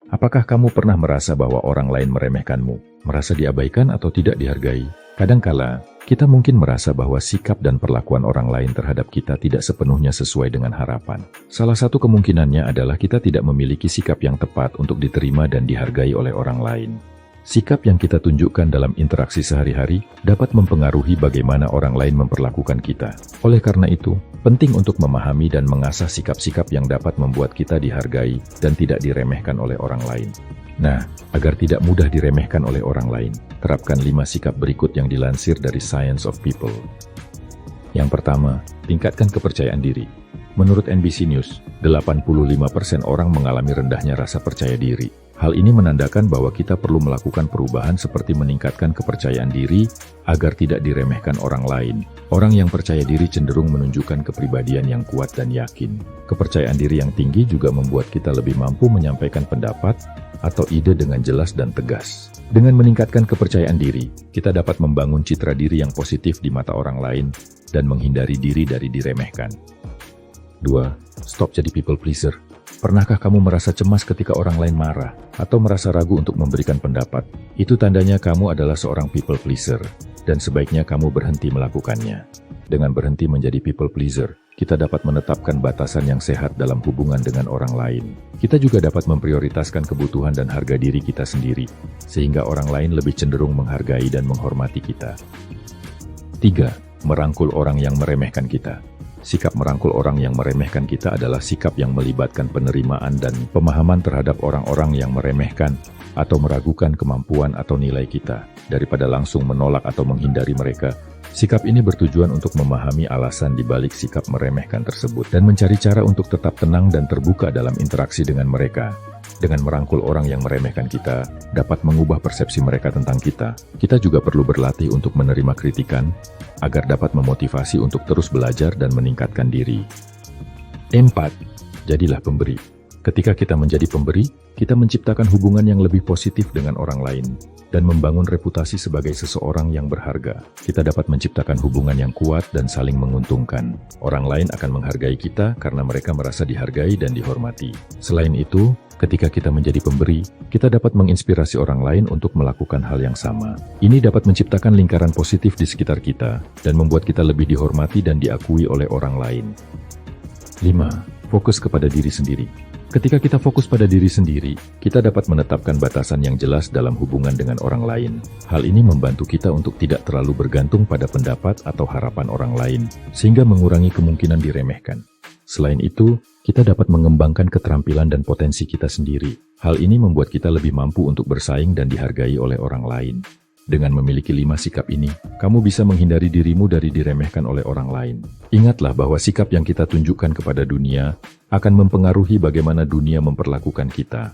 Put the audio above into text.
Apakah kamu pernah merasa bahwa orang lain meremehkanmu, merasa diabaikan atau tidak dihargai? Kadangkala, kita mungkin merasa bahwa sikap dan perlakuan orang lain terhadap kita tidak sepenuhnya sesuai dengan harapan. Salah satu kemungkinannya adalah kita tidak memiliki sikap yang tepat untuk diterima dan dihargai oleh orang lain. Sikap yang kita tunjukkan dalam interaksi sehari-hari dapat mempengaruhi bagaimana orang lain memperlakukan kita. Oleh karena itu, penting untuk memahami dan mengasah sikap-sikap yang dapat membuat kita dihargai dan tidak diremehkan oleh orang lain. Nah, agar tidak mudah diremehkan oleh orang lain, terapkan 5 sikap berikut yang dilansir dari Science of People. Yang pertama, tingkatkan kepercayaan diri. Menurut NBC News, 85% orang mengalami rendahnya rasa percaya diri. Hal ini menandakan bahwa kita perlu melakukan perubahan seperti meningkatkan kepercayaan diri agar tidak diremehkan orang lain. Orang yang percaya diri cenderung menunjukkan kepribadian yang kuat dan yakin. Kepercayaan diri yang tinggi juga membuat kita lebih mampu menyampaikan pendapat atau ide dengan jelas dan tegas. Dengan meningkatkan kepercayaan diri, kita dapat membangun citra diri yang positif di mata orang lain dan menghindari diri dari diremehkan. 2. Stop jadi people pleaser. Pernahkah kamu merasa cemas ketika orang lain marah atau merasa ragu untuk memberikan pendapat? Itu tandanya kamu adalah seorang people pleaser, dan sebaiknya kamu berhenti melakukannya. Dengan berhenti menjadi people pleaser, kita dapat menetapkan batasan yang sehat dalam hubungan dengan orang lain. Kita juga dapat memprioritaskan kebutuhan dan harga diri kita sendiri, sehingga orang lain lebih cenderung menghargai dan menghormati kita. 3. Merangkul orang yang meremehkan kita. Sikap merangkul orang yang meremehkan kita adalah sikap yang melibatkan penerimaan dan pemahaman terhadap orang-orang yang meremehkan atau meragukan kemampuan atau nilai kita. Daripada langsung menolak atau menghindari mereka, sikap ini bertujuan untuk memahami alasan di balik sikap meremehkan tersebut dan mencari cara untuk tetap tenang dan terbuka dalam interaksi dengan mereka. Dengan merangkul orang yang meremehkan kita, dapat mengubah persepsi mereka tentang kita. Kita juga perlu berlatih untuk menerima kritikan, agar dapat memotivasi untuk terus belajar dan meningkatkan diri. 4. Jadilah pemberi. Ketika kita menjadi pemberi, kita menciptakan hubungan yang lebih positif dengan orang lain, dan membangun reputasi sebagai seseorang yang berharga. Kita dapat menciptakan hubungan yang kuat dan saling menguntungkan. Orang lain akan menghargai kita karena mereka merasa dihargai dan dihormati. Selain itu, ketika kita menjadi pemberi, kita dapat menginspirasi orang lain untuk melakukan hal yang sama. Ini dapat menciptakan lingkaran positif di sekitar kita, dan membuat kita lebih dihormati dan diakui oleh orang lain. 5. Fokus kepada diri sendiri. Ketika kita fokus pada diri sendiri, kita dapat menetapkan batasan yang jelas dalam hubungan dengan orang lain. Hal ini membantu kita untuk tidak terlalu bergantung pada pendapat atau harapan orang lain, sehingga mengurangi kemungkinan diremehkan. Selain itu, kita dapat mengembangkan keterampilan dan potensi kita sendiri. Hal ini membuat kita lebih mampu untuk bersaing dan dihargai oleh orang lain. Dengan memiliki 5 sikap ini, kamu bisa menghindari dirimu dari diremehkan oleh orang lain. Ingatlah bahwa sikap yang kita tunjukkan kepada dunia akan mempengaruhi bagaimana dunia memperlakukan kita.